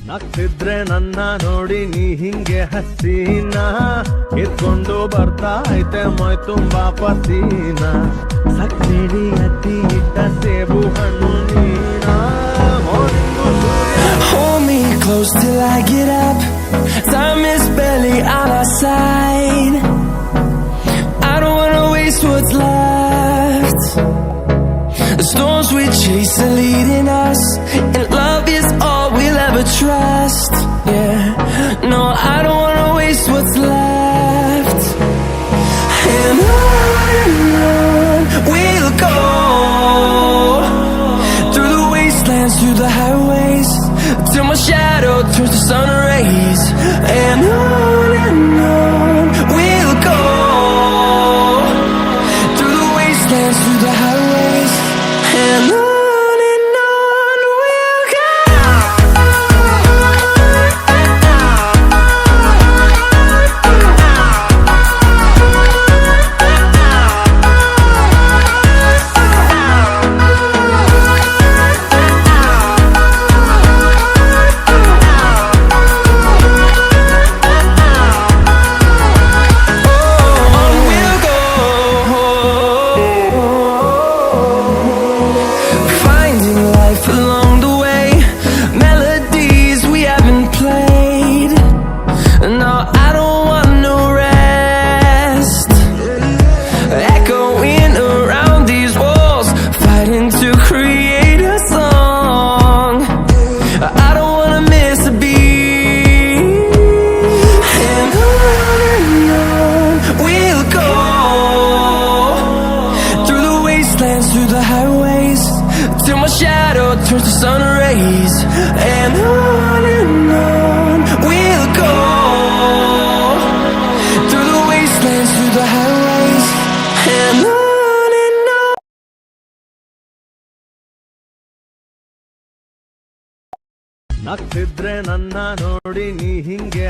ನಗ್ತಿದ್ರೆ ನನ್ನ ನೋಡಿ ನೀ ಹಿಂಗೆ ಹಸೀನ ಎತ್ಕೊಂಡು ಬರ್ತಾ ಐತೆ ಮೈ ತುಂಬಾ ಪಸೀನ ಸಕ್ಕರೆ ಅತಿ ಇಟ್ಟ ಸೇಬು ಹಣ್ಣು ನೀನ Hold me close till I get up. Time is barely on our side. I don't wanna waste what's left. The storms we chase are leading us, and love is all we'll ever trust. Yeah, no, I don't wanna waste what's left. And on we'll go, through the wastelands, through the highways, till my shadow turns to sun rays. And on we'll go, through the wastelands, through the highways, and on we'll go. Along the way, melodies we haven't played. No, I don't want no rest. Echoing around these walls, fighting to create a song. I don't wanna miss a beat. And on we'll go, through the wastelands, through the highways, till my shadow turns to sun rays. And on we'll go, through the wastelands, through the highways, and on. ನಗ್ತಿದ್ರೆ ನನ್ನ ನೋಡಿ ನೀ ಹಿಂಗೆ